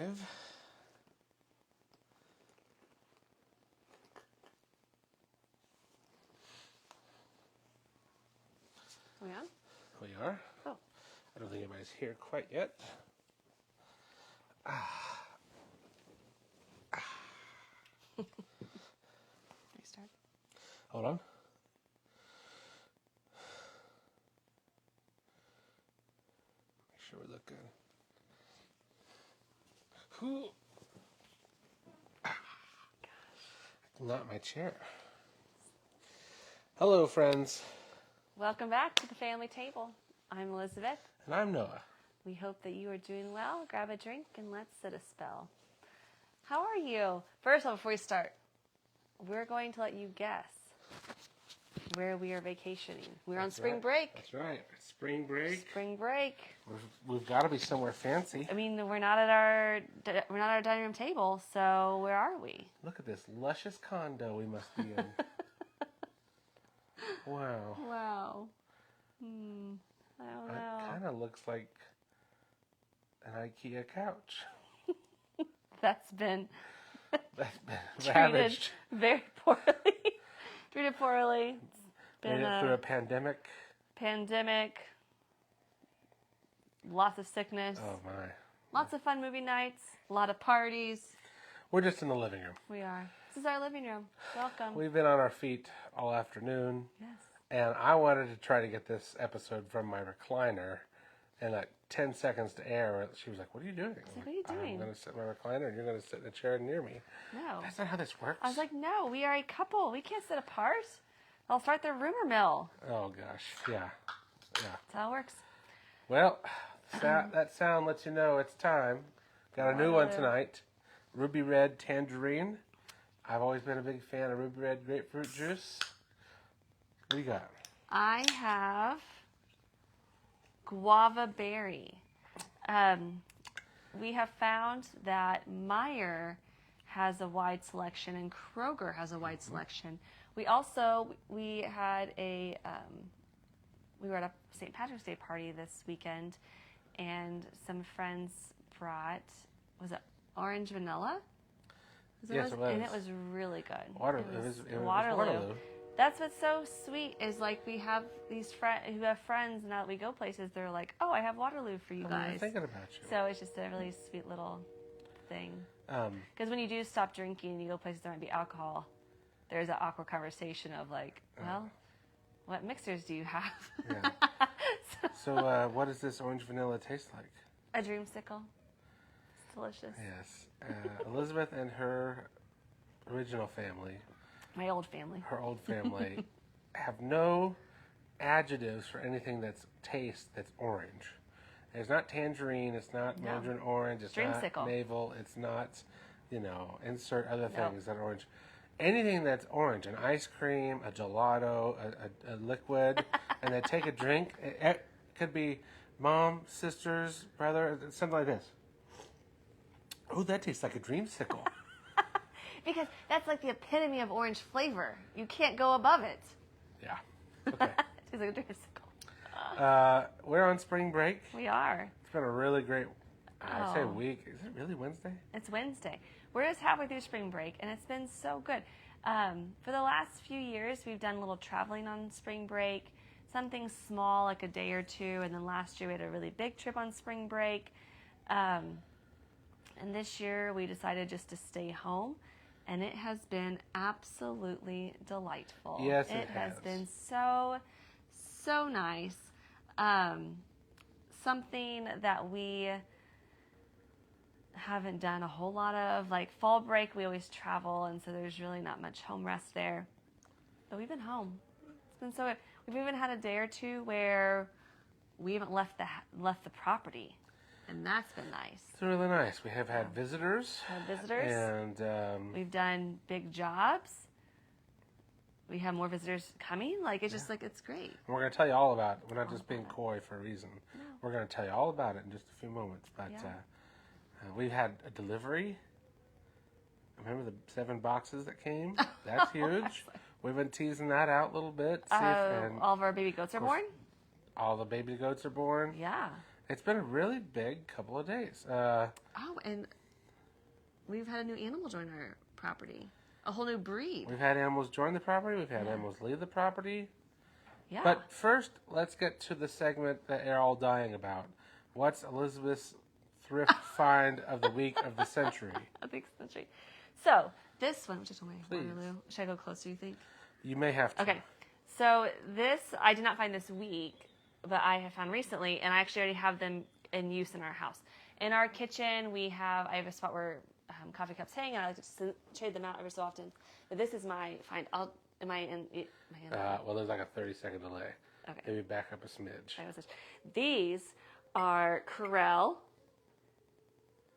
live. Are we on? We are. Oh. I don't think anybody's here quite yet. Restart. Hold on. Make sure we look good. Whew. Not my chair. Hello, friends. Welcome back to the family table. I'm Elizabeth. And I'm Noah. We hope that you are doing well. Grab a drink and let's sit a spell. How are you? First of all, before we start, we're going to let you guess where we are vacationing. We're on spring break. That's right. Spring break. Spring break. We've got to be somewhere fancy. I mean, we're not at our dining room table, so where are we? Look at this luscious condo we must be in. Wow. Wow. I don't know. It kind of looks like an IKEA couch. That's been That's been treated ravaged. very poorly. Treated poorly. It's been Made it through a pandemic. pandemic. Lots of sickness. Oh my. Lots of fun movie nights. A lot of parties. We're just in the living room. We are. This is our living room. Welcome. We've been on our feet all afternoon. Yes. And I wanted to try to get this episode from my recliner. And like 10 seconds to air, she was like, "What are you doing?" I was like, "What are you doing?" I'm going to sit in my recliner and you're going to sit in a chair near me. No. That's not how this works. I was like, no, we are a couple. We can't sit apart. I'll start the rumor mill. Oh gosh. Yeah. That's how it works. Well, that sound lets you know it's time. Got a new one tonight. Ruby Red Tangerine. I've always been a big fan of Ruby Red Grapefruit Juice. What do you got? I have guava berry. We have found that Meijer has a wide selection and Kroger has a wide selection. We had we were at a St. Patrick's Day party this weekend, and some friends brought, was it orange vanilla? Yes, it was. And it was really good. It was Waterloo. That's what's so sweet is like we have these friends who have friends, and now that we go places, they're like, "Oh, I have Waterloo for you I'm guys." thinking about you. So it's just a really sweet little thing. Because when you do stop drinking and you go places there might be alcohol, there's an awkward conversation of like, well, what mixers do you have? Yeah. So what does this orange vanilla taste like? A dreamsicle. It's delicious. Yes. Elizabeth and her original family, My old family. her old family, have no adjectives for anything that's orange. It's not tangerine, it's not No. mandarin orange, it's Dreamsicle. not navel, it's not, insert other Nope. things that are orange. Anything that's orange, an ice cream, a gelato, a liquid, and they take a drink. It could be mom, sisters, brother, something like this. Oh, that tastes like a dreamsicle. Because that's like the epitome of orange flavor. You can't go above it. Yeah. Okay. It's like a dreamsicle. We're on spring break. We are. It's been a really great, I'd say Oh. week. Is it really Wednesday? It's Wednesday. We're just halfway through spring break, and it's been so good. For the last few years, we've done a little traveling on spring break, something small like a day or two, and then last year we had a really big trip on spring break. And this year we decided just to stay home, and it has been absolutely delightful. Yes, it it has. has been so nice. Something that we haven't done a whole lot of, like fall break, we always travel, and so there's really not much home rest there. But we've been home. It's been so good. We've even had a day or two where we haven't left the property, and that's been nice. It's really nice. We have had visitors. And We've done big jobs. We have more visitors coming. Like it's just like it's great. we're going to tell you all about it. We're not just being coy for a reason. No. We're going to tell you all about it in just a few moments. But Yeah. we've had a delivery. Remember the 7 boxes that came? That's huge. We've been teasing that out a little bit. And All of our baby goats are born. all the baby goats are born. Yeah. It's been a really big couple of days. Oh, and we've had a new animal join our property. A whole new breed. We've had animals join the property. We've had animals leave the property. Yeah. But first, let's get to the segment that you're all dying about. What's Elizabeth's thrift find of the week of the century? I think so. So, this one, which is my Please. Waterloo. Should I go closer, you think? You may have to. Okay. So, this, I did not find this week, but I have found recently, and I actually already have them in use in our house. In our kitchen, I have a spot where coffee cups hang, and I like to trade them out every so often. But this is my find. Am I in? Well, there's like a 30-second delay. Okay. Maybe back up a smidge. These are Corelle,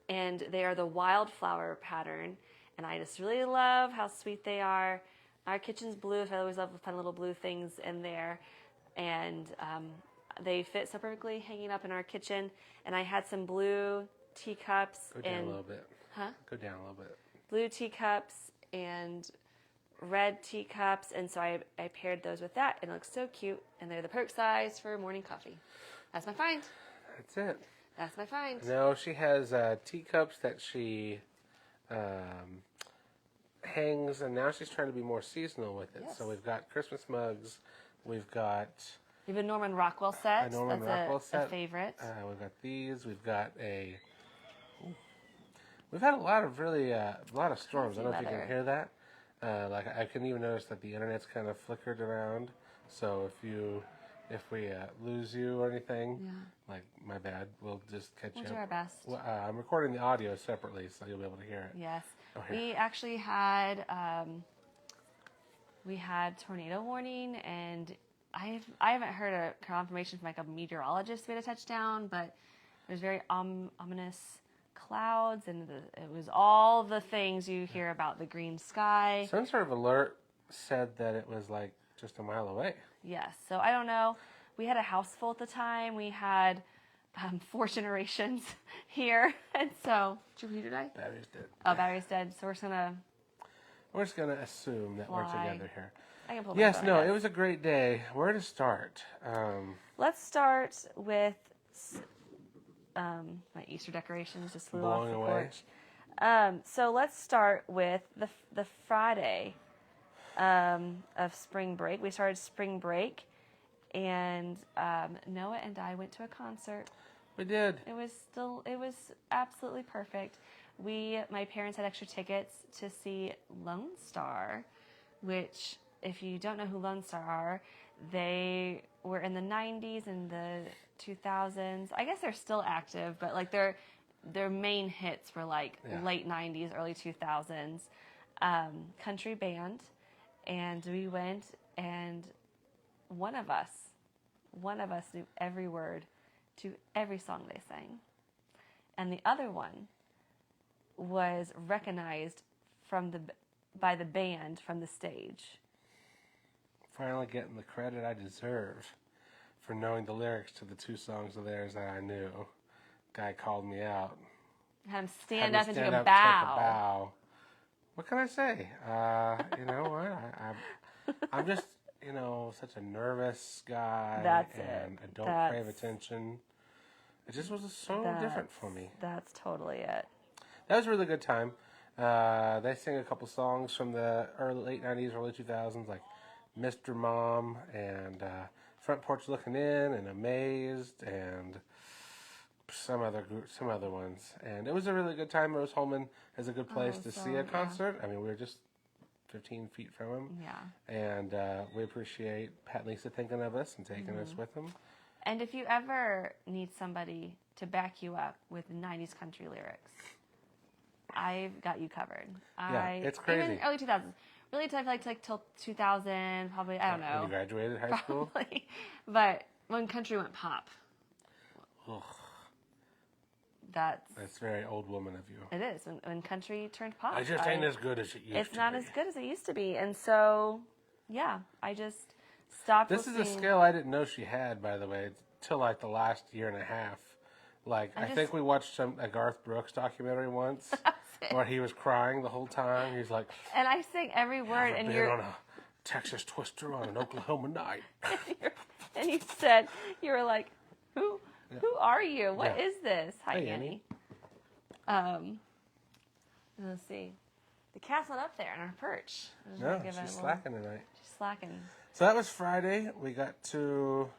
and they are the wildflower pattern. And I just really love how sweet they are. Our kitchen's blue, so I always love putting little blue things in there. And they fit so perfectly hanging up in our kitchen. And I had some blue teacups. Go down a little bit. Huh? Go down a little bit. Blue teacups and red teacups, and so I paired those with that, and it looks so cute, and they're the perfect size for morning coffee. That's my find. That's it. That's my find. No, she has teacups that she hangs, and now she's trying to be more seasonal with it. Yes. So we've got Christmas mugs. We've got We have a Norman Rockwell set. a Norman That's Rockwell set. a favorite. We've got these. We've got a... We've had a lot of storms. I don't know if you can hear that. Like I can even notice that the internet's kind of flickered around. So if we lose you or anything, like my bad, we'll just catch We'll you do up. our best. Well, I'm recording the audio separately, so you'll be able to hear it. Yes. Oh, here. We actually had tornado warning, and I haven't heard a confirmation from like a meteorologist we had a touchdown, but there's very ominous clouds, and it was all the things you hear about the green sky. Some sort of alert said that it was like just a mile away. Yes. So I don't know. We had a house full at the time. We had 4 generations here, and so did your computer die? Battery's dead. Oh, battery's dead. So We're just gonna assume that we're Fly. together here. I can pull my Yes, phone, no, I guess. it was a great day. Where to start? Let's start with my Easter decorations just flew off Blowing the away. porch. So let's start with the Friday of spring break. We started spring break, and Noah and I went to a concert. We did. It was absolutely perfect. My parents had extra tickets to see Lone Star, which, if you don't know who Lone Star are, they were in the 90s and the 2000s. I guess they're still active, but like their main hits were like late 90s, early 2000s. Country band, and we went, and one of us knew every word to every song they sang, and the other one was recognized by the band from the stage. Finally getting the credit I deserve for knowing the lyrics to the 2 songs of theirs that I knew. Guy called me out. Had him stand Had up me and stand take a up, bow. take a bow. What can I say? You know what? I'm just, such a nervous guy. That's and it. I don't crave attention. It just was so different for me. That's totally it. That was a really good time. They sang a couple songs from the late 90s, early 2000s, like Mr. Mom and Front Porch Looking In and Amazed and some other ones. And it was a really good time. Rose Holman is a good place to see a concert. I mean, we were just 15 feet from him. Yeah. And we appreciate Pat and Lisa thinking of us and taking us with them. And if you ever need somebody to back you up with 90s country lyrics, I've got you covered. Yeah, it's crazy. Even early 2000s. Really tough, like till 2000, probably, I don't know. When you graduated high school? Probably. But when country went pop. Ugh, That's very old woman of you. It is. When country turned pop. I just ain't as good as it used to be. It's not as good as it used to be. And so, yeah, I just stopped This is listening. a skill I didn't know she had, by the way, till like the last year and a half. Like, I think we watched a Garth Brooks documentary once where he was crying the whole time. He's like, And I sing every word, and been you're on a Texas Twister on an Oklahoma night. and you said, you were like, who are you? What is this? Hi, Hey, Annie. Let's see. The cat's not up there on her perch. I'm just No, gonna give it a she's little- slacking tonight. She's slacking. So that was Friday. We got to.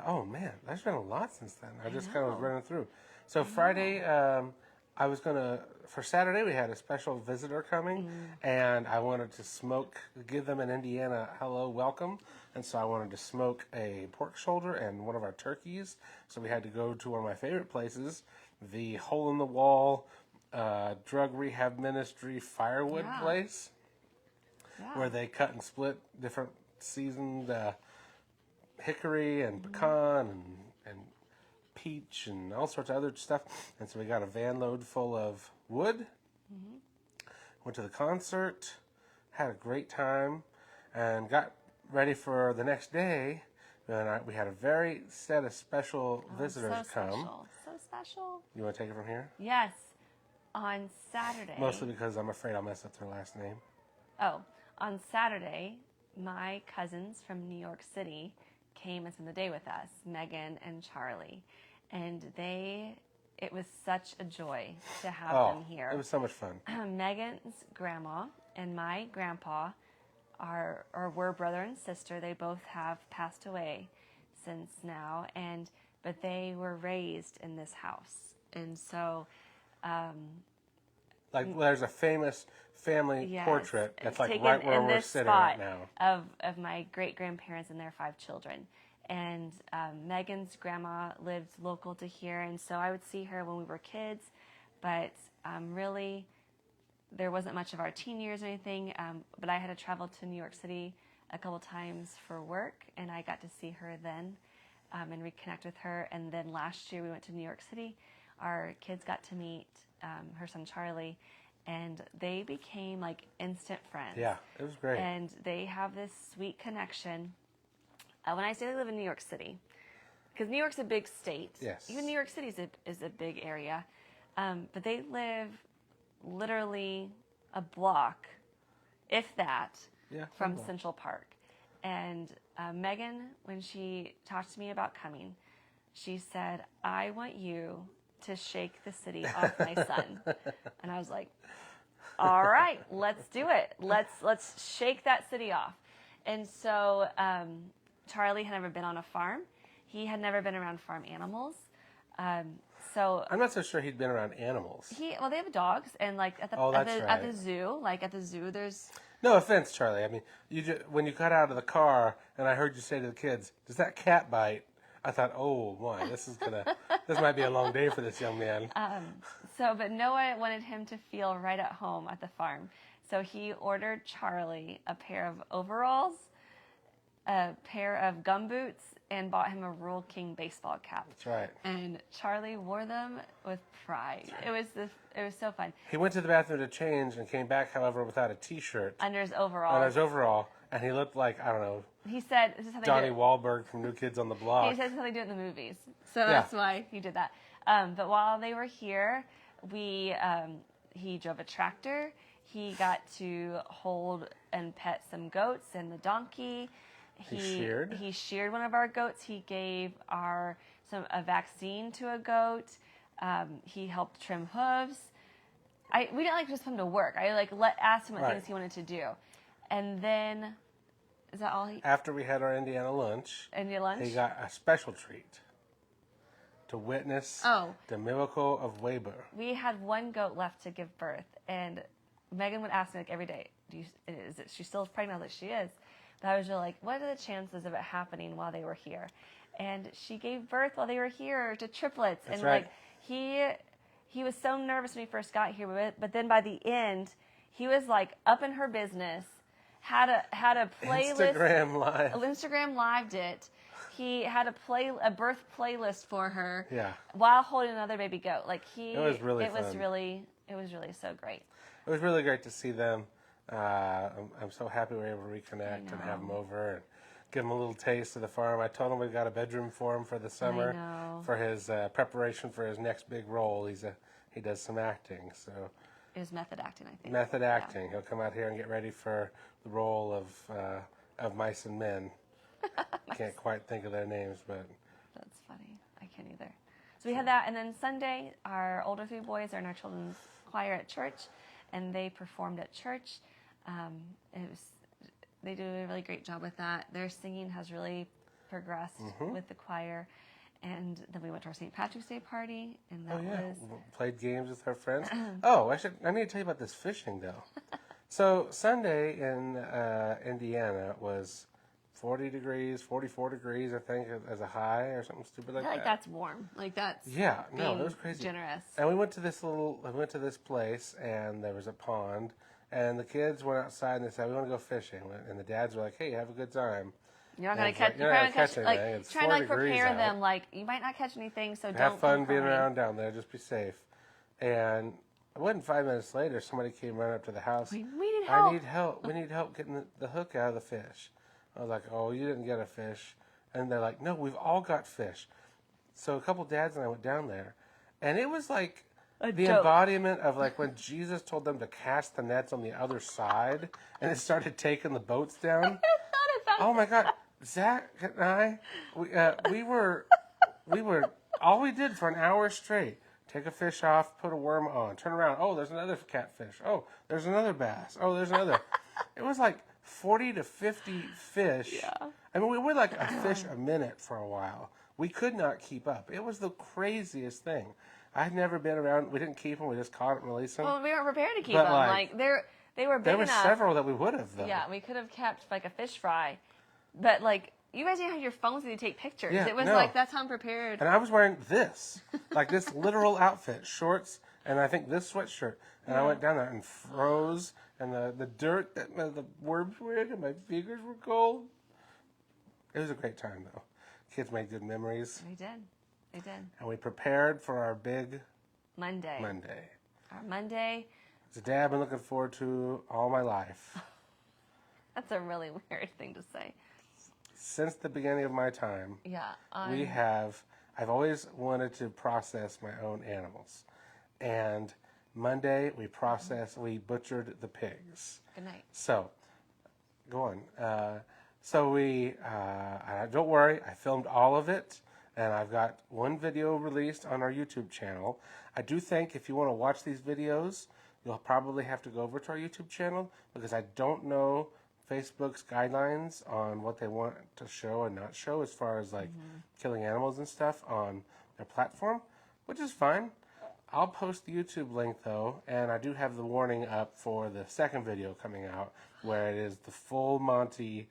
Oh man, there's been a lot since then. I just kind of was know. running through. So Friday, I was gonna. For Saturday, we had a special visitor coming, and I wanted to give them an Indiana hello welcome, and so I wanted to smoke a pork shoulder and one of our turkeys. So we had to go to one of my favorite places, the hole in the wall drug rehab ministry firewood Yeah. place, Yeah. where they cut and split different seasoned hickory and pecan and peach and all sorts of other stuff. And so we got a van load full of wood. Went to the concert, had a great time, and got ready for the next day. And we had a very set of special visitors so come. Special. So special. You want to take it from here? Yes. On Saturday. Mostly because I'm afraid I'll mess up their last name. Oh, on Saturday, my cousins from New York City came and spent the day with us, Megan and Charlie. And it was such a joy to have them here. It was so much fun. Megan's grandma and my grandpa were brother and sister. They both have passed away since now, but they were raised in this house. And so There's a famous family yes, portrait that's like taken right where in we're this sitting spot right now. of my great-grandparents and their 5 children. And Megan's grandma lived local to here, and so I would see her when we were kids, but really there wasn't much of our teen years or anything, but I had to travel to New York City a couple times for work, and I got to see her then and reconnect with her. And then last year we went to New York City. Our kids got to meet her son Charlie, and they became like instant friends. Yeah, it was great. And they have this sweet connection. When I say they live in New York City, because New York's a big state. Yes. Even New York City is a big area. But they live literally a block, if that, from block. Central Park. And Megan, when she talked to me about coming, she said, I want you to shake the city off my son. And I was like, all right, let's do it. Let's shake that city off. And so Charlie had never been on a farm. He had never been around farm animals. So I'm not so sure he'd been around animals. they have dogs, and like at the right. zoo, there's No offense, Charlie. I mean, when you got out of the car and I heard you say to the kids, "Does that cat bite?" I thought, "Oh my, this might be a long day for this young man." But Noah wanted him to feel right at home at the farm. So he ordered Charlie a pair of overalls, a pair of gumboots, and bought him a Rural King baseball cap. That's right. And Charlie wore them with pride. It was so fun. He went to the bathroom to change and came back, however, without a T-shirt Under his overalls. on his overall, and he looked like, I don't know, He said, "This is how they Donnie do it." Wahlberg from New Kids on the Block. He says how they do it in the movies. So that's why he did that. But while they were here, he drove a tractor. He got to hold and pet some goats and the donkey. He sheared. He sheared one of our goats. He gave a vaccine to a goat. He helped trim hooves. We didn't just come to work. I asked him what things he wanted to do, and then is that all he? After we had our Indiana lunch, he got a special treat to witness the miracle of Weber. We had one goat left to give birth, and Megan would ask me like every day, "Is she still pregnant?" That she is. But I was really like, "What are the chances of it happening while they were here?" And she gave birth while they were here to triplets. That's and right. He was so nervous when he first got here, but then by the end, he was like up in her business. Had a playlist. Instagram lived it. He had a birth playlist for her. Yeah. While holding another baby goat. It was really fun. It was really so great. It was really great to see them. I'm so happy we were able to reconnect and have them over and give him a little taste of the farm. I told him we've got a bedroom for him for the summer for his preparation for his next big role. He does some acting, so it was method acting, I think. Method acting. Yeah. He'll come out here and get ready for the role of Mice and Men. Can't quite think of their names, but that's funny. I can't either. So we had that, and then Sunday, our older 3 boys are in our children's choir at church, and they performed at church. They do a really great job with that. Their singing has really progressed with the choir. And then we went to our St. Patrick's Day party, and that was... Played games with our friends. I need to tell you about this fishing, though. So Sunday in Indiana was 40 degrees, 44 degrees, I think, as a high or something stupid like I feel that. like that's warm. Like that's Yeah, no, it was crazy. Generous. And we went to this place, and there was a pond, and the kids went outside and they said, we want to go fishing. And the dads were like, hey, have a good time. You're not going to catch. You're not gonna catch anything. Like It's trying to 4 like degrees prepare out. them. Like you might not catch anything, so don't Have fun come being crying. around down there. Just be safe. And it wasn't 5 minutes later, somebody came running up to the house. We need help. I need help. We need help getting the hook out of the fish. I was like, oh, you didn't get a fish. And they're like, no, we've all got fish. So a couple dads and I went down there. And it was like the joke. embodiment of like when Jesus told them to cast the nets on the other side. And it started taking the boats down. Oh, my God. Zach and I, we were, all we did for an hour straight, take a fish off, put a worm on, turn around. Oh, there's another catfish. Oh, there's another bass. Oh, there's another. It was like 40 to 50 fish. Yeah. I mean, we were like a fish a minute for a while. We could not keep up. It was the craziest thing. I'd never been around. We didn't keep them. We just caught them and released them. Well, we weren't prepared to keep But, them. like, They were big there were enough. several that we would have, though. Yeah, we could have kept like a fish fry, but like you guys didn't have your phones to take pictures. Yeah, It was no. like that's unprepared. And I was wearing this, like this literal outfit, shorts, and I think this sweatshirt. And I went down there and froze, and the dirt that the worms were in, and my fingers were cold. It was a great time, though. Kids made good memories. They did. And we prepared for our big Monday. Our Monday. It's a day I've been looking forward to all my life. That's a really weird thing to say. Since the beginning of my time, Yeah. I've always wanted to process my own animals. And Monday, we butchered the pigs. Good night. So, go on. Don't worry, I filmed all of it, and I've got one video released on our YouTube channel. I do think if you want to watch these videos, you'll probably have to go over to our YouTube channel, because I don't know Facebook's guidelines on what they want to show and not show as far as like killing animals and stuff on their platform, which is fine. I'll post the YouTube link though, and I do have the warning up for the second video coming out where it is the full Monty.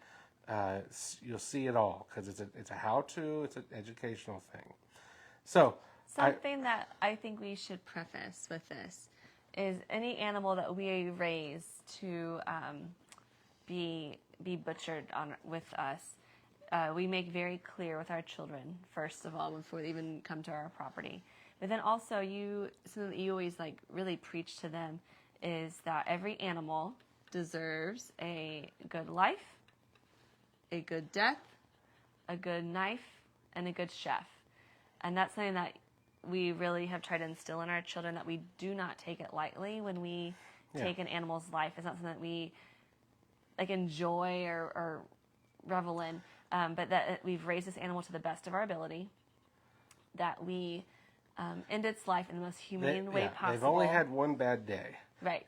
You'll see it all because it's a how-to, it's an educational thing. So Something that I think we should preface with this is any animal that we raise to be butchered with us, we make very clear with our children, first of all, before they even come to our property. But then also something that you always like really preach to them is that every animal deserves a good life, a good death, a good knife, and a good chef. And that's something that we really have tried to instill in our children, that we do not take it lightly when we take an animal's life. It's not something that we like enjoy or revel in, but that we've raised this animal to the best of our ability, that we end its life in the most humane way possible. They've only had one bad day. Right.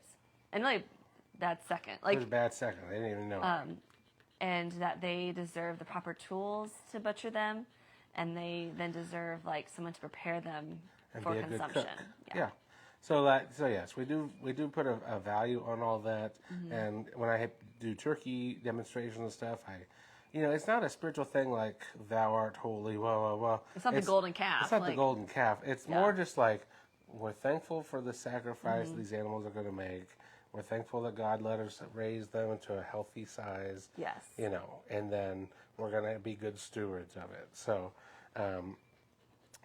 And really bad second. It was a bad second. They didn't even know it. And that they deserve the proper tools to butcher them, and they then deserve like someone to prepare them And for be a good consumption. cook. Yeah. So yes, we do put a value on all that. And when I do turkey demonstrations and stuff, it's not a spiritual thing like thou art holy, whoa. It's not the golden calf. It's not the golden calf. It's more just like we're thankful for the sacrifice these animals are going to make. We're thankful that God let us raise them into a healthy size. Yes. And then we're going to be good stewards of it. So,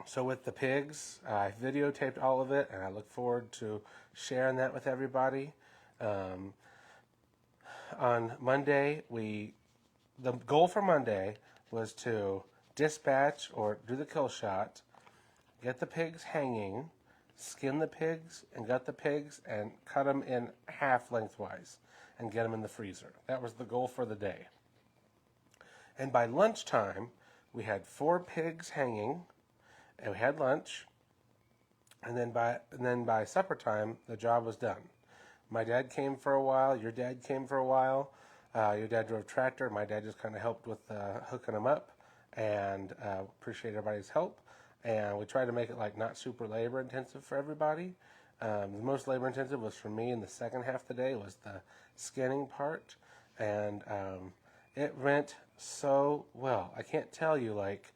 so with the pigs, I videotaped all of it, and I look forward to sharing that with everybody. On Monday, the goal for Monday was to dispatch or do the kill shot, get the pigs hanging, skin the pigs and gut the pigs and cut them in half lengthwise and get them in the freezer. That was the goal for the day. And by lunchtime, we had 4 pigs hanging, and we had lunch, And then by supper time, the job was done. My dad came for a while. Your dad came for a while. Your dad drove tractor. My dad just kind of helped with hooking them up, and appreciate everybody's help. And we tried to make it like not super labor intensive for everybody. The most labor intensive was for me in the second half of the day was the skinning part, and it went so well. I can't tell you, like,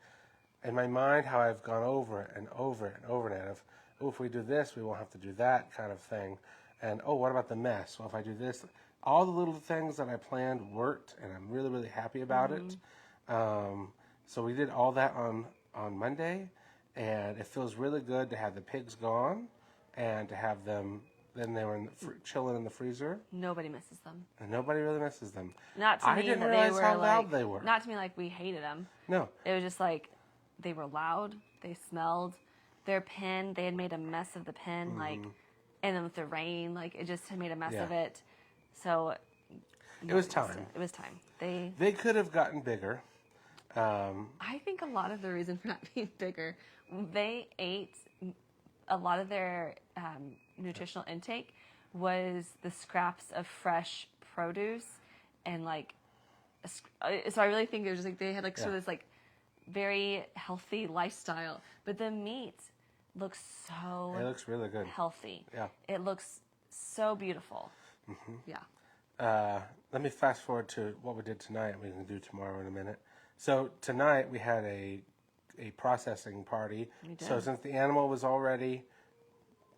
in my mind how I've gone over it and over it and over it of, oh, if we do this, we won't have to do that kind of thing. And, oh, what about the mess? Well, if I do this, all the little things that I planned worked, and I'm really, really happy about it. So we did all that on Monday, and it feels really good to have the pigs gone and to have them, then they were chilling in the freezer. Nobody misses them. And nobody really misses them. Not to I me didn't that realize they were how like, loud they were. Not to me like we hated them. No. It was just like they were loud. They smelled. Their pen, they had made a mess of the pen, like, and then with the rain, like it just had made a mess of it. So it was time. It was time. They could have gotten bigger. I think a lot of the reason for not being bigger, they ate a lot of their nutritional intake was the scraps of fresh produce and like. So I really think it was just like they had like sort of this like very healthy lifestyle, but the meat looks so. It looks really good. Healthy. Yeah. It looks so beautiful. Mm-hmm. Yeah. Let me fast forward to what we did tonight. We can do tomorrow in a minute. So tonight we had a processing party. We did. So since the animal was already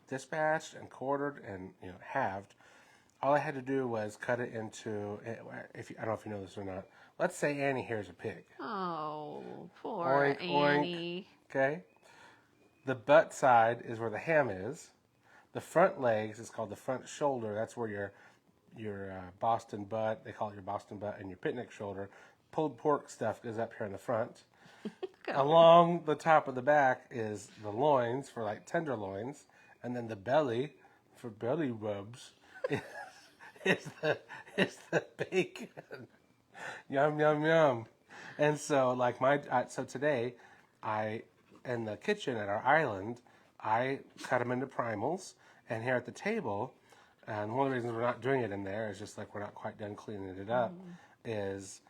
dispatched and quartered and halved, all I had to do was cut it into. I don't know if you know this or not. Let's say Annie here's a pig. Oh, poor Oink, Annie. oink. Okay. The butt side is where the ham is. The front legs is called the front shoulder. That's where your Boston butt, they call it your Boston butt, and your picnic shoulder. Pulled pork stuff goes up here in the front. Along the top of the back is the loins for like tenderloins, and then the belly for belly rubs is the bacon. Yum yum yum. And so like so today, in the kitchen at our island, I cut them into primals, and here at the table, and one of the reasons we're not doing it in there is just like we're not quite done cleaning it up, is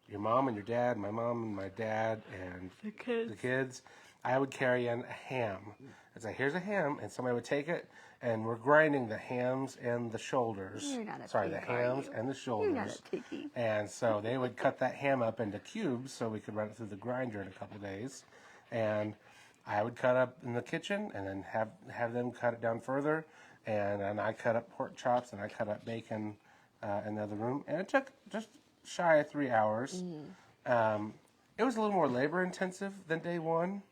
your mom and your dad, my mom and my dad, and the kids, I would carry in a ham. It's like, here's a ham, and somebody would take it, and we're grinding the hams and the shoulders. You're not a Sorry, pig, the hams and the shoulders. You're not a piggy. And so they would cut that ham up into cubes so we could run it through the grinder in a couple days. And I would cut up in the kitchen and then have them cut it down further. And then I cut up pork chops and I cut up bacon in the other room. And it took just shy of 3 hours. It was a little more labor intensive than day one.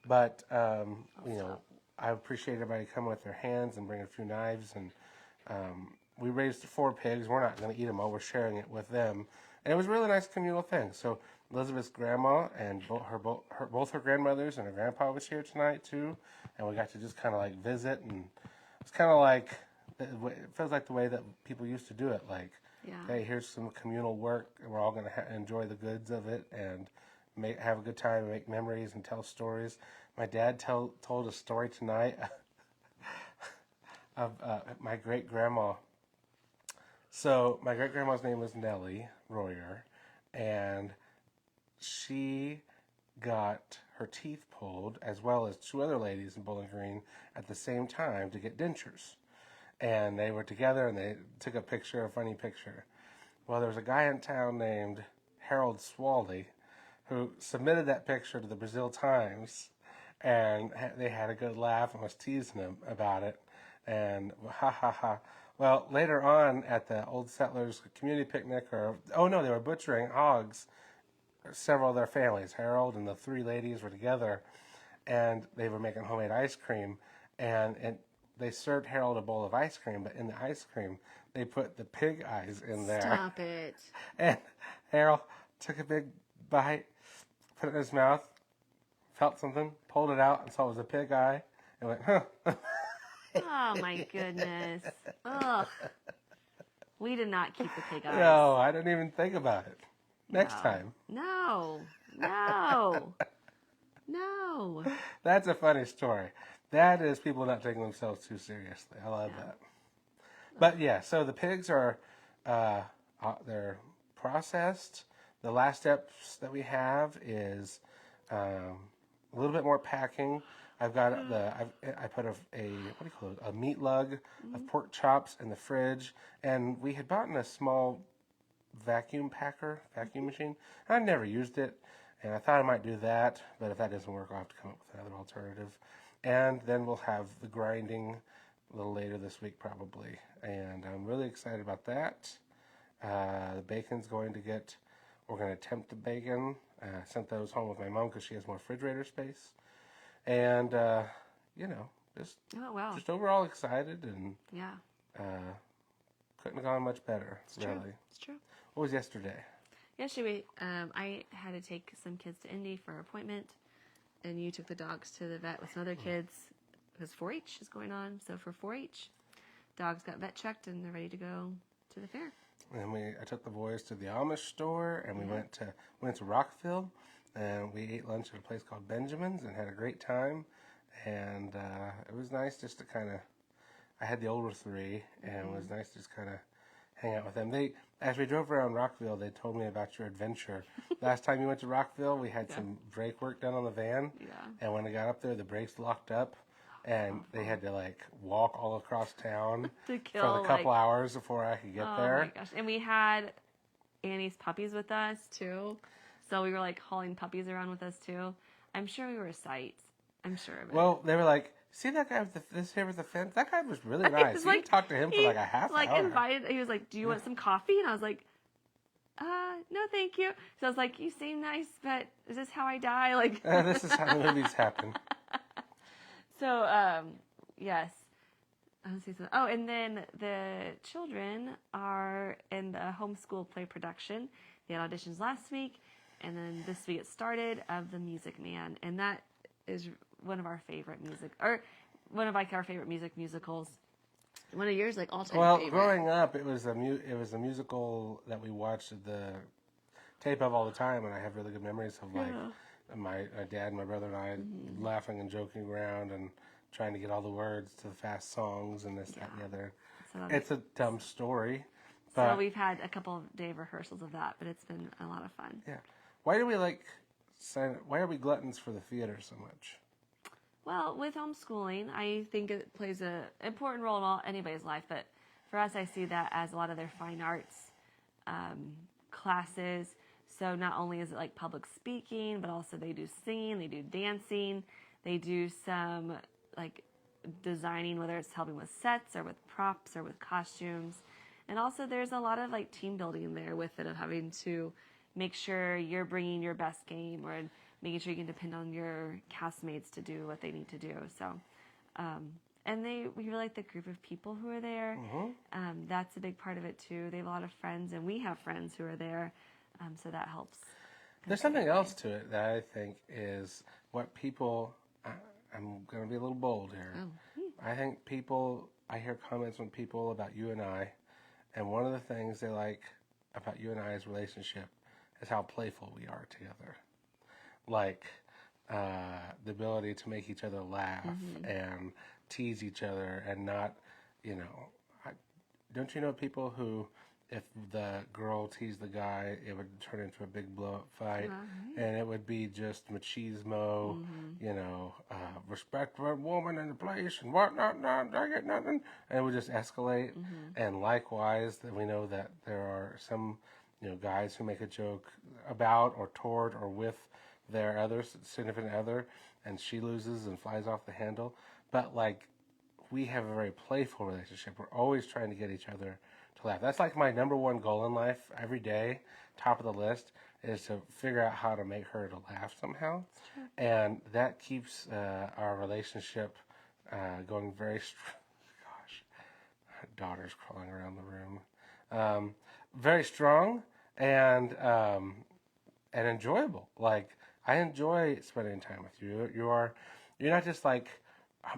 But, I appreciate everybody coming with their hands and bringing a few knives. And we raised 4 pigs. We're not going to eat them all. We're sharing it with them. And it was a really nice communal thing. So Elizabeth's grandma and both her grandmothers and her grandpa was here tonight too. And we got to just kind of like visit. And it's kind of like, it feels like the way that people used to do it. Like, hey, here's some communal work. And we're all going to enjoy the goods of it and have a good time and make memories and tell stories. My dad told a story tonight of my great-grandma. So my great-grandma's name was Nellie Royer, and she got her teeth pulled, as well as 2 other ladies in Bowling Green at the same time to get dentures. And they were together, and they took a funny picture. Well, there was a guy in town named Harold Swally who submitted that picture to the Brazil Times, and they had a good laugh and was teasing him about it. And ha ha ha. Well, later on at the Old Settlers community picnic, they were butchering hogs. Several of their families, Harold and the 3 ladies were together, and they were making homemade ice cream. And they served Harold a bowl of ice cream, but in the ice cream, they put the pig eyes in there. Stop it. And Harold took a big bite, put it in his mouth, felt something, pulled it out, and saw it was a pig eye, and went, huh. Oh, my goodness. Ugh. We did not keep the pig eyes. No, I didn't even think about it. Next time. No. No. That's a funny story. That is people not taking themselves too seriously. I love that. But yeah, so the pigs are they're processed. The last steps that we have is a little bit more packing. I've got I put a what do you call it, a meat lug of pork chops in the fridge, and we had bought a small vacuum machine. I never used it, and I thought I might do that, but if that doesn't work, I'll have to come up with another alternative. And then we'll have the grinding a little later this week probably, and I'm really excited about that. The bacon's going to get, we're going to attempt the bacon. I sent those home with my mom because she has more refrigerator space. And, you know, Oh, wow. just overall excited, and Yeah. couldn't have gone much better, really. True. It's true. What was yesterday? Yesterday, I had to take some kids to Indy for an appointment, and you took the dogs to the vet with some other kids because 4-H is going on. So for 4-H, dogs got vet checked and they're ready to go to the fair. And I took the boys to the Amish store, and we went to Rockville, and we ate lunch at a place called Benjamin's and had a great time. And it was nice just to kind of, I had the older three, and it was nice to just kind of hang out with them. As we drove around Rockville, they told me about your adventure. Last time you went to Rockville, we had some brake work done on the van. Yeah. And when I got up there, the brakes locked up, and they had to like walk all across town To for kill, a couple hours before I could get there. Oh my gosh. And we had Annie's puppies with us too. So we were like hauling puppies around with us too. I'm sure we were a sight. I'm sure of it. Well, they were like, "See that guy with this here with the fence? That guy was really nice. was You like- can talk to him for like a half like hour." invited. He was like, "Do you want some coffee?" And I was like, "No, thank you." So I was like, "You seem nice, but is this how I die?" Like, This is how the movies happen. so yes. Let's see. Oh, and then the children are in the homeschool play production. They had auditions last week, and then this week it started of The Music Man, and that is one of our favorite one of like our favorite musicals. One of yours, like all-time Well, favorite. growing up, it was a musical that we watched the tape of all the time, and I have really good memories of like my dad and my brother and I laughing and joking around and trying to get all the words to the fast songs and this, that, and the other. So, It's a dumb story, so but we've had a couple of day rehearsals of that, but it's been a lot of fun. yeah. Why are we gluttons for the theater so much? Well, with homeschooling, I think it plays an important role in anybody's life, but for us, I see that as a lot of their fine arts classes. So not only is it like public speaking, but also they do singing, they do dancing, they do some like designing, whether it's helping with sets or with props or with costumes. And also there's a lot of like team building there with it, of having to make sure you're bringing your best game, or making sure you can depend on your castmates to do what they need to do. So, and we really like the group of people who are there. That's a big part of it too. They have a lot of friends, and we have friends who are there. So that helps. There's something else to it that I think is what people, I'm going to be a little bold here. I think I hear comments from people about you and I, and one of the things they like about you and I's relationship is how playful we are together. Like the ability to make each other laugh and tease each other, and not, don't you know people who, if the girl teased the guy, it would turn into a big blow-up fight, and it would be just machismo, respect for a woman in the place, and whatnot, I get nothing, and it would just escalate. And likewise, that we know that there are some, guys who make a joke about or toward or with their other significant other, and she loses and flies off the handle. But like, we have a very playful relationship. We're always trying to get each other to laugh. That's like my number one goal in life every day. Top of the list is to figure out how to make her to laugh somehow. And that keeps our relationship going very strong. Gosh, daughter's crawling around the room. Very strong and enjoyable. Like, I enjoy spending time with you. You're not just like, I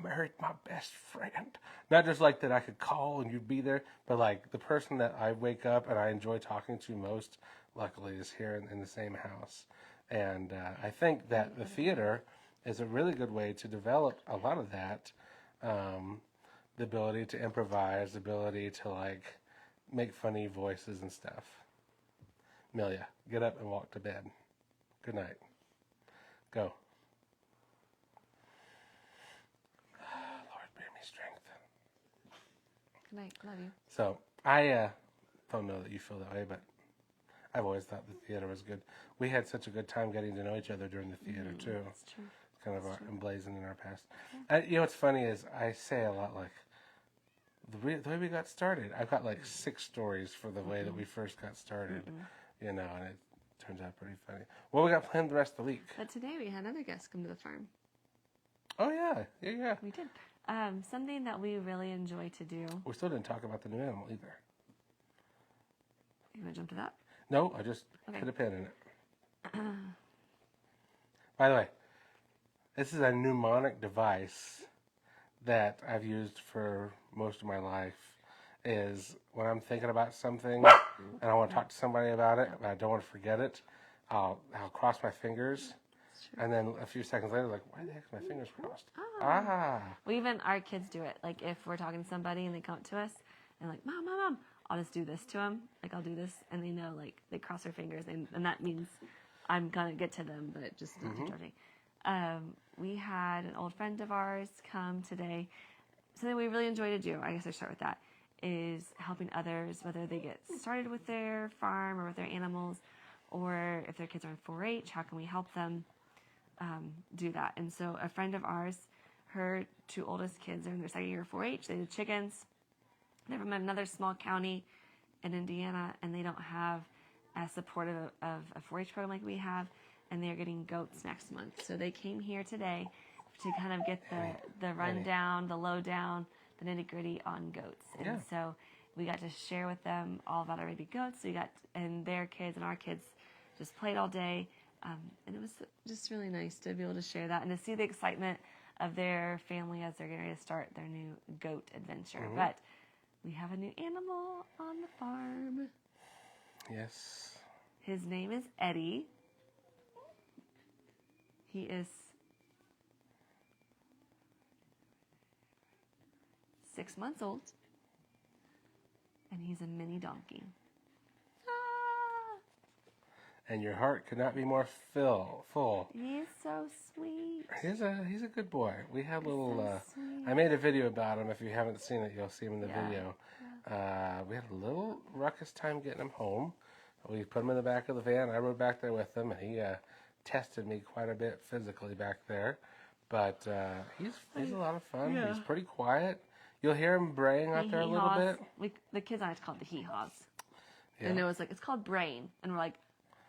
married my best friend. Not just like that I could call and you'd be there, but like the person that I wake up and I enjoy talking to most, luckily, is here in the same house. And I think that the theater is a really good way to develop a lot of that. The ability to improvise, the ability to like make funny voices and stuff. Amelia, get up and walk to bed. Good night. Go. Lord, bear me strength. Good night. Love you. So I don't know that you feel that way, but I've always thought the theater was good. We had such a good time getting to know each other during the theater too. That's true. Kind of emblazoned in our past. You know what's funny is I say a lot like the way we got started. I've got like 6 stories for the way that we first got started. You know, and it turns out pretty funny. Well, we got planned the rest of the week. But today we had another guest come to the farm. Oh yeah. We did. Something that we really enjoy to do. We still didn't talk about the new animal either. You want to jump to that? No, I just Okay. put a pin in it. By the way, this is a mnemonic device that I've used for most of my life. Is when I'm thinking about something and I want to talk to somebody about it, but I don't want to forget it, I'll cross my fingers, and then a few seconds later, like, why the heck is my fingers crossed? Well, even our kids do it. Like if we're talking to somebody and they come up to us and like, Mom, I'll just do this to them. Like I'll do this, and they know, like they cross their fingers, and that means I'm gonna get to them, but just not too charging. We had an old friend of ours come today. Something we really enjoy to do, I guess I start with that, is helping others, whether they get started with their farm or with their animals, or if their kids are in 4-H, how can we help them do that? And so a friend of ours, her 2 oldest kids are in their 2nd year of 4-H. They did chickens. They're from another small county in Indiana, and they don't have as supportive of a 4-H program like we have, and they're getting goats next month. So they came here today to kind of get the rundown, the lowdown, the nitty-gritty on goats. And so we got to share with them all about our baby goats. So and their kids and our kids just played all day. And it was just really nice to be able to share that and to see the excitement of their family as they're getting ready to start their new goat adventure. But we have a new animal on the farm. Yes. His name is Eddie. He is 6 months old, and he's a mini donkey. And your heart could not be more full. He's so sweet. He's a good boy. We had a little. So sweet. I made a video about him. If you haven't seen it, you'll see him in the video. We had a little ruckus time getting him home. We put him in the back of the van. I rode back there with him, and he tested me quite a bit physically back there. But he's a lot of fun. Yeah. He's pretty quiet. You'll hear him braying out there a little bit. The kids and I called it the hee-haws. Yeah. And it was like, it's called brain. And we're like,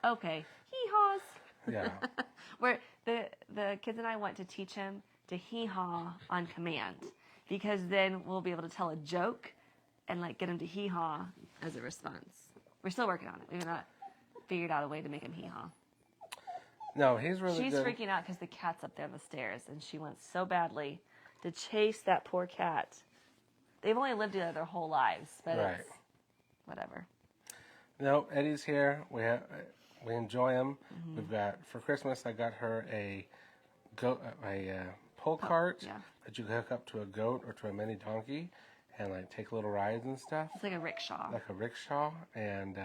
okay, hee-haws. Yeah. Where the kids and I want to teach him to hee-haw on command, because then we'll be able to tell a joke and like get him to hee-haw as a response. We're still working on it. We've not figured out a way to make him hee-haw. No, he's really She's good. freaking out because the cat's up there on the stairs, and she wants so badly to chase that poor cat. They've only lived together their whole lives, but it's whatever. No, Eddie's here. We enjoy him. We've got, for Christmas, I got her a pull cart that you can hook up to a goat or to a mini donkey and like take little rides and stuff. It's like a rickshaw. Like a rickshaw. And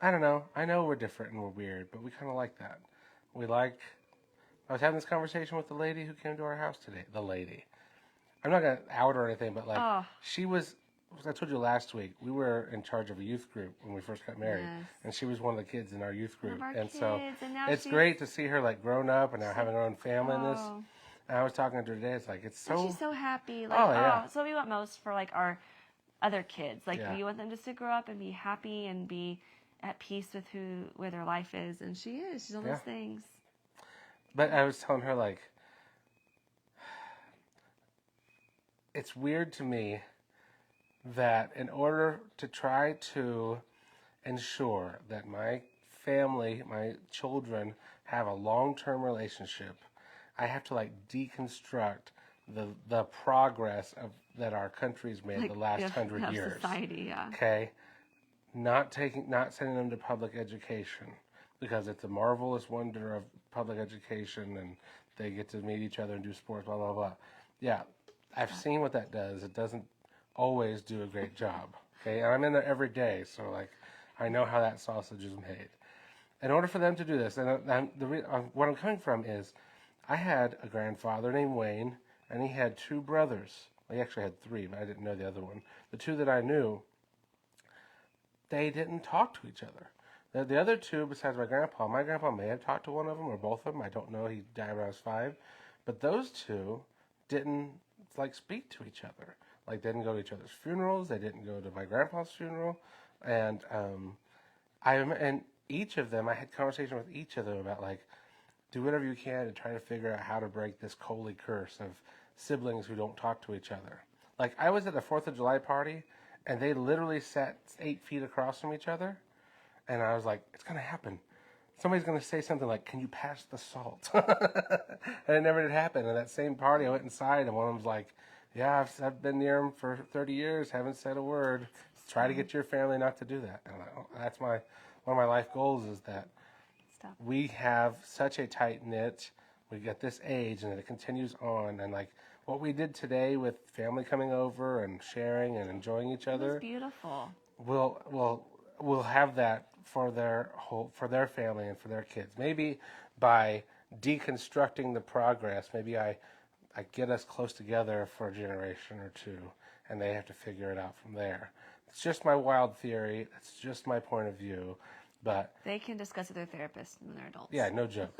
I don't know. I know we're different and we're weird, but we kind of like that. I was having this conversation with the lady who came to our house today. The lady. I'm not going to out her or anything, but like she was, I told you last week, we were in charge of a youth group when we first got married. Yes. And she was one of the kids in our youth group. One of our and kids, so and now it's she's great to see her like grown up and now having her own family in this. Oh. And I was talking to her today. It's like, it's so. And she's so happy. Like, so we want most for like our other kids. Like we want them just to grow up and be happy and be at peace with where their life is. And she is. She's all those things. But I was telling her, like, it's weird to me that in order to try to ensure that my family, my children, have a long-term relationship, I have to, like, deconstruct the progress that our country's made the last 100 years. Society, Okay? Not sending them to public education. because it's a marvelous wonder of public education, and they get to meet each other and do sports, blah, blah, blah. Yeah, I've seen what that does. It doesn't always do a great job. Okay, and I'm in there every day, so like I know how that sausage is made. In order for them to do this, and what I'm coming from is, I had a grandfather named Wayne, and he had two brothers. Well, he actually had three, but I didn't know the other one. The two that I knew, they didn't talk to each other. The other two, besides my grandpa may have talked to one of them or both of them. I don't know. He died when I was 5. But those two didn't like speak to each other. Like, they didn't go to each other's funerals. They didn't go to my grandpa's funeral. And and each of them, I had conversation with each of them about, like, do whatever you can to try to figure out how to break this Coley curse of siblings who don't talk to each other. Like, I was at a 4th of July party, and they literally sat 8 feet across from each other. And I was like, it's going to happen. Somebody's going to say something like, can you pass the salt? And it never did happen. And that same party, I went inside, and one of them was like, yeah, I've been near him for 30 years, haven't said a word. Try to get your family not to do that. And I'm like, oh, that's one of my life goals, is that we have such a tight knit. We get this age, and it continues on. And like what we did today with family coming over and sharing and enjoying each other, It was beautiful. we'll have that for their family and for their kids. Maybe by deconstructing the progress, maybe I get us close together for a generation or two, and they have to figure it out from there. It's just my wild theory. It's just my point of view, but They can discuss with their therapist when they're adults. yeah, no joke,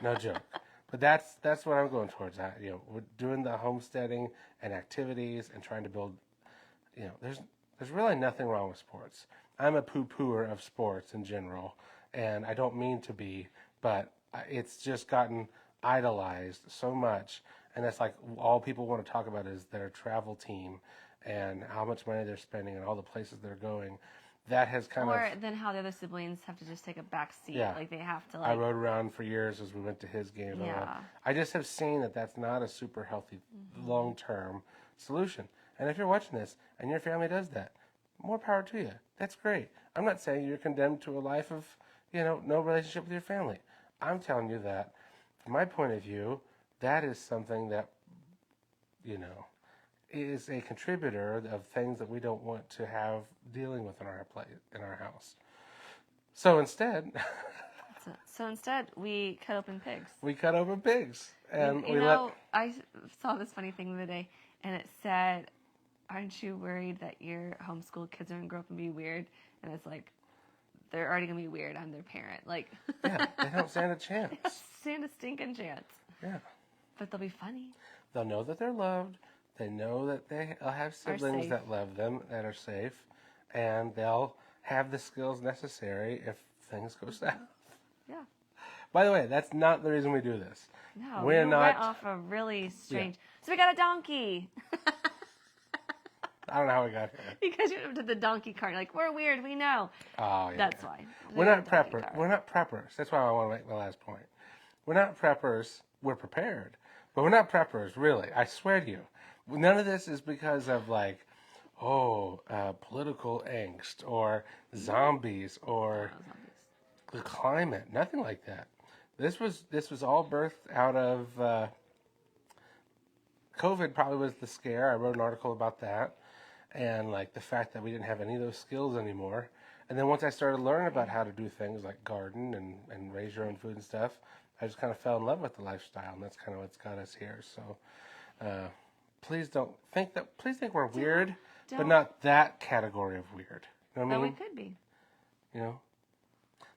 no joke. But that's what I'm going towards. We're doing the homesteading and activities and trying to build. There's really nothing wrong with sports. I'm a poo-pooer of sports in general, and I don't mean to be, but it's just gotten idolized so much, and it's like all people want to talk about is their travel team and how much money they're spending and all the places they're going. That has kind Or of... then how the other siblings have to just take a back seat. Yeah. Like they have to I rode around for years as we went to his games. Yeah. I just have seen that that's not a super healthy long-term solution. And if you're watching this and your family does that, more power to you. That's great. I'm not saying you're condemned to a life of, no relationship with your family. I'm telling you that, from my point of view, that is something that, is a contributor of things that we don't want to have dealing with in our house. So instead, So instead, we cut open pigs. we cut open pigs, and I saw this funny thing the other day, and it said, aren't you worried that your homeschool kids are going to grow up and be weird? And it's like, they're already going to be weird. I'm their parent. Like, yeah, they don't stand a chance. stand a stinking chance. Yeah. But they'll be funny. They'll know that they're loved. They know that they'll have siblings safe. that love them, that are safe, and they'll have the skills necessary if things go south. Yeah. By the way, that's not the reason we do this. No, We're you not... went off a really strange... So we got a donkey. I don't know how we got here. Because you did the donkey cart. Like, we're weird, we know. Oh, yeah. That's why. We're not preppers. We're not preppers. That's why I want to make my last point. We're not preppers. We're prepared. But we're not preppers, really. I swear to you. None of this is because of, like, political angst or zombies or the climate. Nothing like that. This was all birthed out of COVID. Probably was the scare. I wrote an article about that, and like the fact that we didn't have any of those skills anymore. And then once I started learning about how to do things like garden and raise your own food and stuff, I just kind of fell in love with the lifestyle, and that's kind of what's got us here. So please think we're weird, but not that category of weird. You know what I Oh, mean? we could be.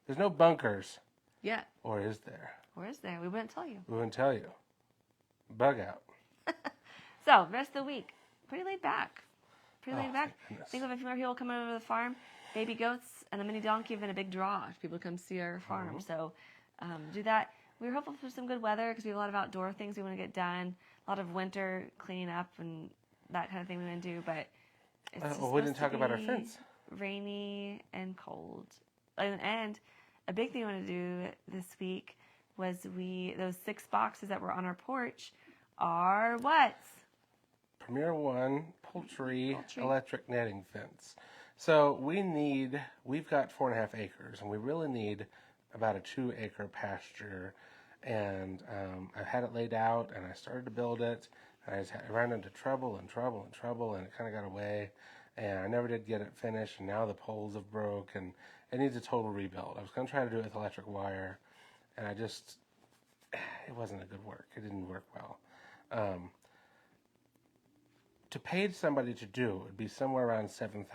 There's no bunkers. Yeah. Or is there? Or is there? We wouldn't tell you. We wouldn't tell you. Bug out. So, rest of the week. Pretty laid back. Thank goodness. Think of a few more people coming over to the farm. Baby goats and a mini donkey have been a big draw if people come see our farm. So, do that. We're hopeful for some good weather because we have a lot of outdoor things we want to get done. A lot of winter cleaning up and that kind of thing we want to do. But it's just we didn't supposed talk to about our be fence. Rainy and cold. And a big thing we want to do this week was those 6 boxes that were on our porch are what? Premier One poultry electric netting fence. So we've got 4.5 acres, and we really need about a 2-acre pasture, and I had it laid out, and I started to build it, and I ran into trouble, and it kind of got away, and I never did get it finished, and now the poles have broke, and it needs a total rebuild. I was going to try to do it with electric wire, and it wasn't a good work. It didn't work well. To pay somebody to do it would be somewhere around $7,000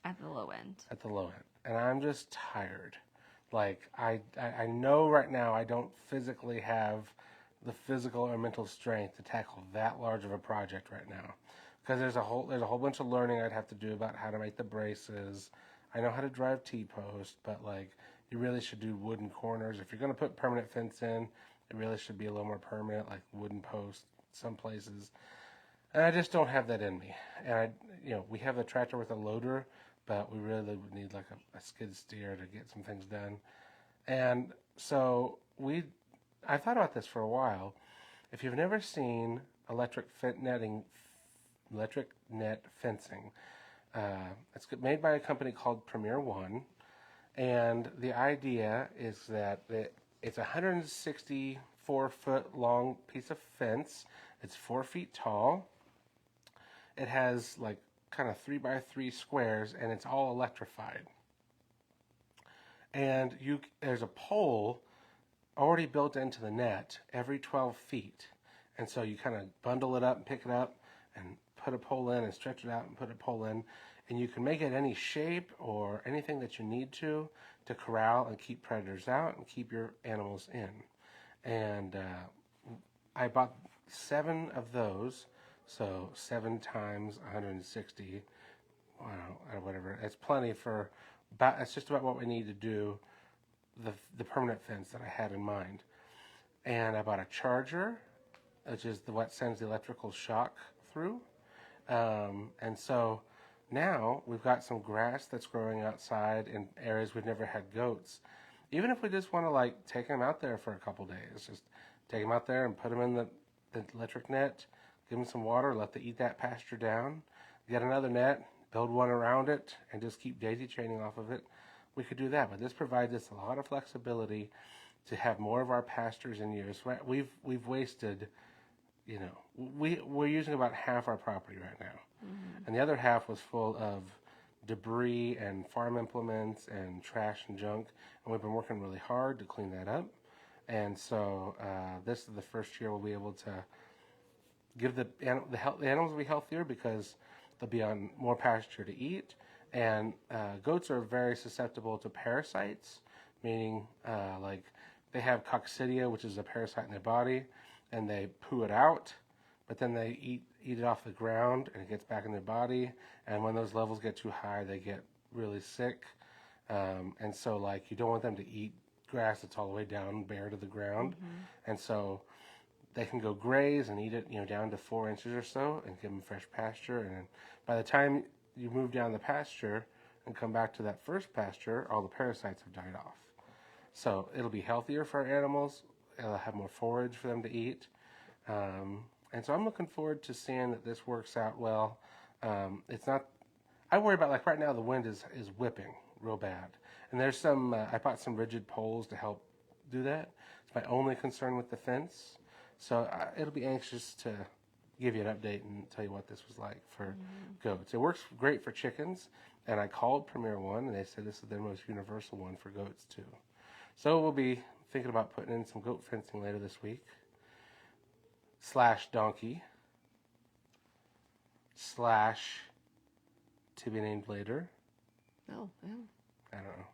At the low end. at the low end. And I'm just tired. Like, I know right now I don't physically have the physical or mental strength to tackle that large of a project right now. Because there's a whole bunch of learning I'd have to do about how to make the braces. I know how to drive T-post, but like, you really should do wooden corners. If you're going to put permanent fence in, it really should be a little more permanent, like wooden posts some places. And I just don't have that in me. And we have a tractor with a loader, but we really would need like a skid steer to get some things done. And so I thought about this for a while. If you've never seen electric net fencing, it's made by a company called Premier One. And the idea is that it's a 164-foot long piece of fence. It's 4 feet tall. It has like kind of 3x3 squares, and it's all electrified. And there's a pole already built into the net every 12 feet. And so you kind of bundle it up and pick it up and put a pole in and stretch it out and put a pole in. And you can make it any shape or anything that you need to corral and keep predators out and keep your animals in. And I bought 7 of those. So 7 times 160, whatever. It's plenty for it's just about what we need to do the permanent fence that I had in mind. And I bought a charger, which is what sends the electrical shock through. And so now we've got some grass that's growing outside in areas we've never had goats. Even if we just want to like take them out there for a couple days, just take them out there and put them in the electric net. Give them some water, let them eat that pasture down. Get another net, build one around it, and just keep daisy chaining off of it. We could do that, but this provides us a lot of flexibility to have more of our pastures in use. We've wasted, we're using about half our property right now, and the other half was full of debris and farm implements and trash and junk, and we've been working really hard to clean that up. And so this is the first year we'll be able to give the animals will be healthier because they'll be on more pasture to eat. And goats are very susceptible to parasites, meaning like they have coccidia, which is a parasite in their body, and they poo it out, but then they eat it off the ground and it gets back in their body. And when those levels get too high, they get really sick. And so like you don't want them to eat grass that's all the way down bare to the ground. And so they can go graze and eat it, down to 4 inches or so and give them fresh pasture. And then by the time you move down the pasture and come back to that first pasture, all the parasites have died off. So it'll be healthier for our animals. It'll have more forage for them to eat. And so I'm looking forward to seeing that this works out well. It's not, I worry about, like right now the wind is whipping real bad. And there's I bought some rigid poles to help do that. It's my only concern with the fence. So it'll be anxious to give you an update and tell you what this was like for goats. It works great for chickens, and I called Premier One, and they said this is their most universal one for goats too. So we'll be thinking about putting in some goat fencing later this week. /donkey / to be named later. Oh, yeah. I don't know.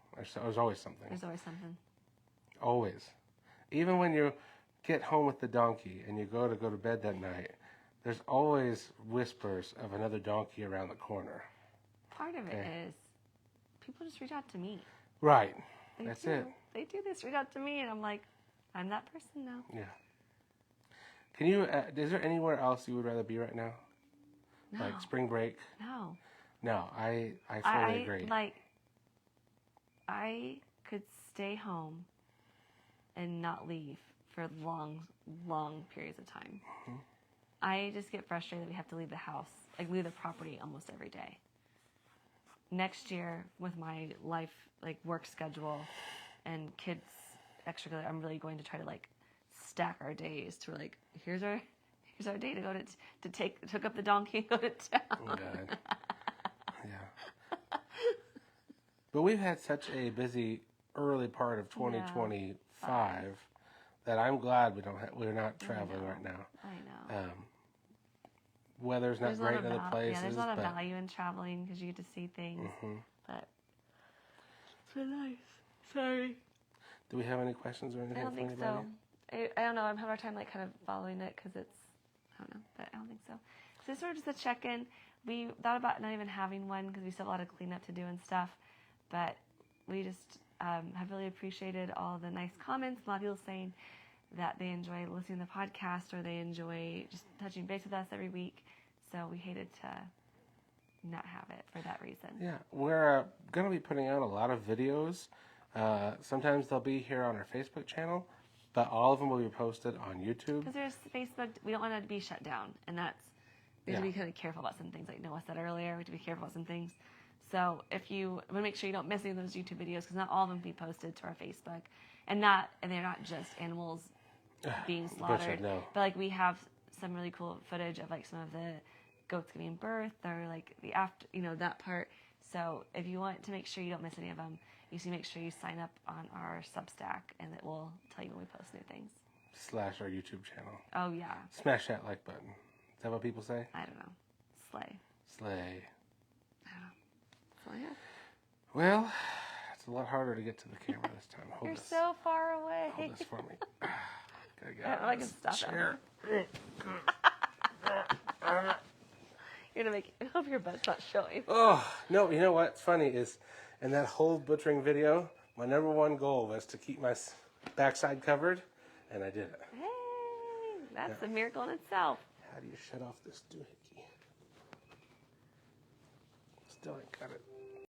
There's always something. There's always something. Always. Even when you get home with the donkey and you go to bed that night, there's always whispers of another donkey around the corner. Part of it is people just reach out to me. Right. That's it. They do this, reach out to me, and I'm like, I'm that person now. Yeah. Can you, is there anywhere else you would rather be right now? No. Like spring break? No. No, I fully agree. I could stay home and not leave for long, long periods of time. I just get frustrated that we have to leave the house, leave the property almost every day. Next year, with my life, work schedule, and kids extracurricular. I'm really going to try to like stack our days to like here's our day to go to took up the donkey and go to town. Oh, God. Yeah. But we've had such a busy early part of 2025 that I'm glad we're not traveling right now. I know. Weather's not great in other places. Yeah, there's a lot of value in traveling because you get to see things. But it's been nice. Sorry. Do we have any questions or anything? I don't think so. I don't know. I'm having a hard time like kind of following it because it's, I don't know, but I don't think so. So this is sort of just a check-in. We thought about not even having one because we still have a lot of cleanup to do and stuff. But we just have really appreciated all the nice comments. A lot of people saying that they enjoy listening to the podcast or they enjoy just touching base with us every week. So we hated to not have it for that reason. Yeah, we're going to be putting out a lot of videos. Sometimes they'll be here on our Facebook channel, but all of them will be posted on YouTube. Because there's Facebook, we don't want it to be shut down. And we have to be kind of careful about some things. Like Noah said earlier, we have to be careful about some things. So if you want to make sure you don't miss any of those YouTube videos, because not all of them can be posted to our Facebook. And they're not just animals being slaughtered. No. But like we have some really cool footage of like some of the goats giving birth or like the after, that part. So if you want to make sure you don't miss any of them, you should make sure you sign up on our Substack and it will tell you when we post new things. / our YouTube channel. Oh yeah. Smash that like button. Is that what people say? I don't know. Slay. Slay. I don't know. So yeah. Well, it's a lot harder to get to the camera this time. Hold You're this. so far away. Hold this for me. Gotta get I don't know if I can stop chair. You're gonna I hope your butt's not showing. Oh, no, you know what's funny is in that whole butchering video, my number one goal was to keep my backside covered, and I did it. Hey, that's a miracle in itself. How do you shut off this doohickey? Still ain't got it.